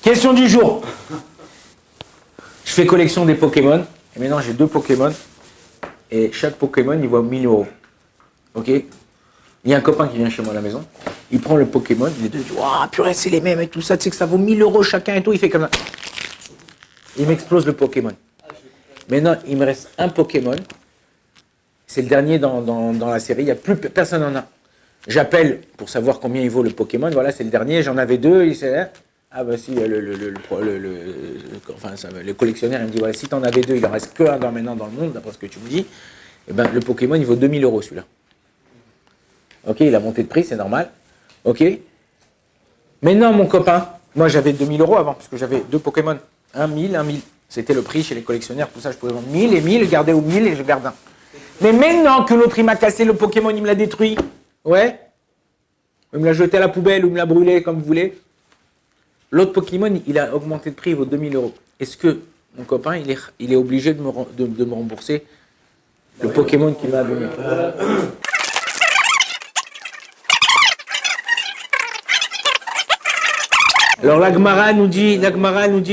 Question du jour. Je fais collection des Pokémon. Et maintenant, j'ai 2 Pokémon. Et chaque Pokémon, il vaut 1000 euros. Ok? Il y a un copain qui vient chez moi à la maison. Il prend le Pokémon. Il dit waouh, purée, c'est les mêmes et tout ça. Tu sais que ça vaut 1000 euros chacun et tout. Il fait comme ça. Il m'explose le Pokémon. Maintenant, il me reste un Pokémon. C'est le dernier dans la série. Il n'y a plus personne en a. J'appelle pour savoir combien il vaut le Pokémon. Voilà, c'est le dernier. J'en avais 2. Il sait. Ah bah si, le collectionneur il me dit voilà, si t'en avais 2, il en reste que un maintenant dans le monde, d'après ce que tu me dis, et ben le Pokémon il vaut 2000 euros celui-là. Ok, il a monté de prix, c'est normal. Ok. Maintenant mon copain, moi j'avais 2000 euros avant, parce que j'avais 2 Pokémon, 1000. C'était le prix chez les collectionneurs, tout ça, je pouvais vendre 1000 et 1000, garder au 1000 et je garde un. Mais maintenant que l'autre il m'a cassé le Pokémon, il me l'a détruit, ouais, il me l'a jeté à la poubelle ou il me l'a brûlé, comme vous voulez. L'autre Pokémon, il a augmenté de prix, il vaut 2000 euros. Est-ce que mon copain, il est obligé de me rembourser le Pokémon qu'il m'a donné? Alors la Gemara nous dit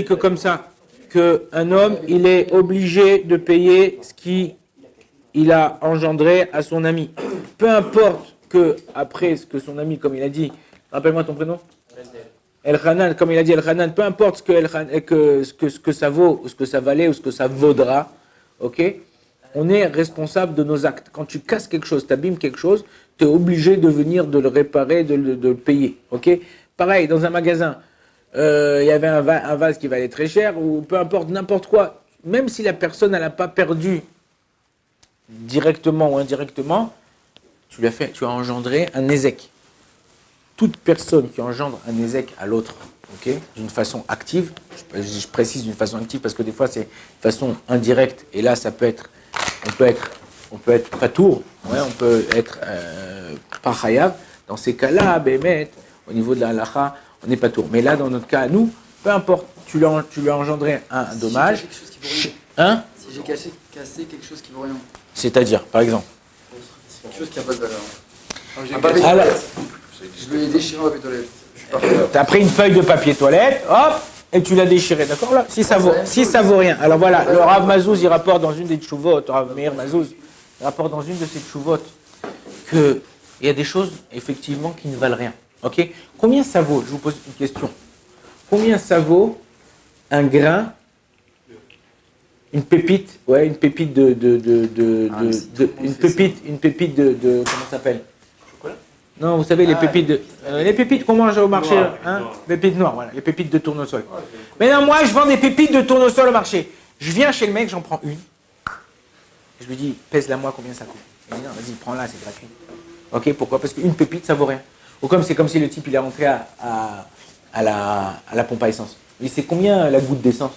que comme ça, qu'un homme, il est obligé de payer ce qu'il a engendré à son ami. Peu importe que, après ce que son ami, comme il a dit, rappelle-moi ton prénom? El-Hanan, comme il a dit El-Hanan, peu importe ce que ça vaut, ou ce que ça valait, ou ce que ça vaudra, ok? On est responsable de nos actes. Quand tu casses quelque chose, tu abîmes quelque chose, tu es obligé de venir de le réparer, de le payer, ok? Pareil, dans un magasin, il y avait un vase qui valait très cher, ou peu importe, n'importe quoi. Même si la personne, elle n'a pas perdu directement ou indirectement, tu as engendré un ézec. Toute personne qui engendre un ézec à l'autre, ok, d'une façon active, je précise d'une façon active parce que des fois c'est de façon indirecte, et là ça peut être, on peut être patour, ouais, on peut être pas chayav. Dans ces cas-là, bémet, au niveau de la halakha, on n'est pas tour. Mais là, dans notre cas, nous, peu importe, tu lui as engendré un dommage. Si j'ai cassé quelque chose qui vaut rien. C'est-à-dire, par exemple. Quelque chose qui n'a pas de valeur. Alors, je l'ai déchiré en papier toilette. tu as pris une feuille de papier toilette, hop, et tu l'as déchiré, d'accord là? Si ça vaut rien. Alors voilà, le Rav Mazouz, il rapporte dans une des tchouvot, Rav Meir Mazouz, il rapporte dans une de ses tchouvot qu'il y a des choses, effectivement, qui ne valent rien. Ok? Combien ça vaut? Je vous pose une question. Combien ça vaut un grain, une pépite, ouais, une pépite une pépite de comment ça s'appelle? Non, vous savez, les pépites qu'on mange au marché, hein, pépites noires, voilà, les pépites de tournesol. Maintenant, moi, je vends des pépites de tournesol au marché. Je viens chez le mec, j'en prends une. Je lui dis, pèse-la moi, combien ça coûte? Il dit, non, vas-y, prends-la, c'est gratuit. Ok, pourquoi? Parce qu'une pépite, ça vaut rien. Ou c'est comme si le type, il est rentré à la pompe à essence. Il dit, c'est combien la goutte d'essence?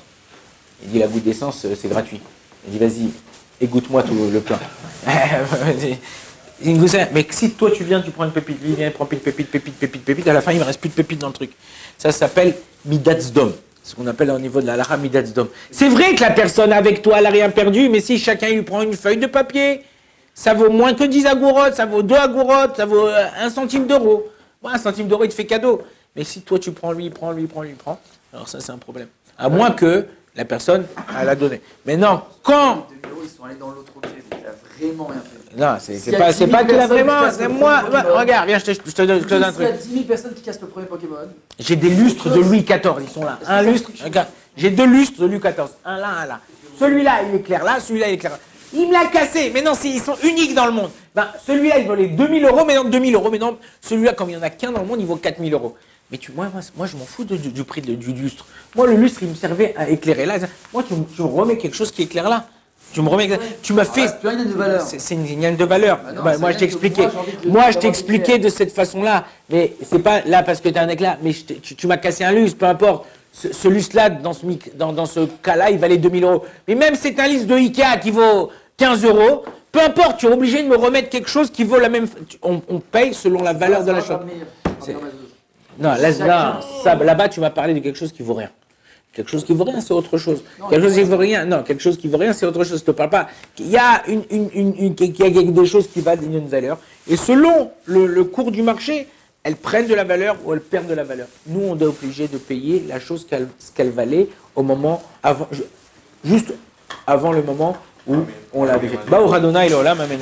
Il dit, la goutte d'essence, c'est gratuit. Il dit, vas-y, égoutte-moi tout le plein. Mais si toi tu viens, tu prends une pépite, lui il vient, il prend une pépite, à la fin il ne me reste plus de pépite dans le truc. Ça s'appelle Midatz Dom. Ce qu'on appelle au niveau de la halakha Midatz Dom. C'est vrai que la personne avec toi, elle n'a rien perdu, mais si chacun lui prend une feuille de papier, ça vaut moins que 10 agourotes, ça vaut 2 agourotes, ça vaut 1 centime d'euro. Bon, 1 centime d'euro, il te fait cadeau. Mais si toi tu prends, lui, il prend, alors ça c'est un problème. À moins que la personne, elle a donné. Mais non, quand... Ils sont allés dans l'autre objet, donc il a vraiment rien fait. Non, c'est pas qu'il a vraiment, c'est moi. Regarde, viens, je te donne un truc. Il y a 10 000 personnes qui cassent le premier Pokémon. J'ai des lustres de Louis XIV, ils sont là. Un lustre, regarde, j'ai 2 lustres de Louis XIV. Un là, un là. Celui-là, il éclaire là, celui-là, il éclaire là. Il me l'a cassé, mais non, ils sont uniques dans le monde. Ben, celui-là, il valait 2000 euros, mais non, 2000 euros, mais non, celui-là, comme il n'y en a qu'un dans le monde, il vaut 4000 euros. Mais moi, je m'en fous du prix du lustre. Moi, le lustre, il me servait à éclairer là. Moi, tu me remets quelque chose qui éclaire là. Tu m'as fait. C'est une ligne de valeur. Moi, je t'ai expliqué de cette façon-là. Mais c'est pas là parce que tu as un éclat. Mais tu m'as cassé un lustre, peu importe. Ce lustre-là, dans ce cas-là, il valait 2000 euros. Mais même si c'est un lustre de Ikea qui vaut 15 euros, peu importe, tu es obligé de me remettre quelque chose qui vaut la même. On paye selon la valeur de la chose. Non, là-bas, tu m'as parlé de quelque chose qui vaut rien. Quelque chose qui vaut rien, c'est autre chose. Quelque chose qui vaut rien, non, quelque chose qui vaut rien, c'est autre chose. Je te parle pas. Il y a des choses qui valent une valeur. Et selon le cours du marché, elles prennent de la valeur ou elles perdent de la valeur. Nous, on est obligé de payer la chose qu'elle valait au moment avant, juste avant le moment où on l'avait fait. Baou Radona et l'Olam, amen.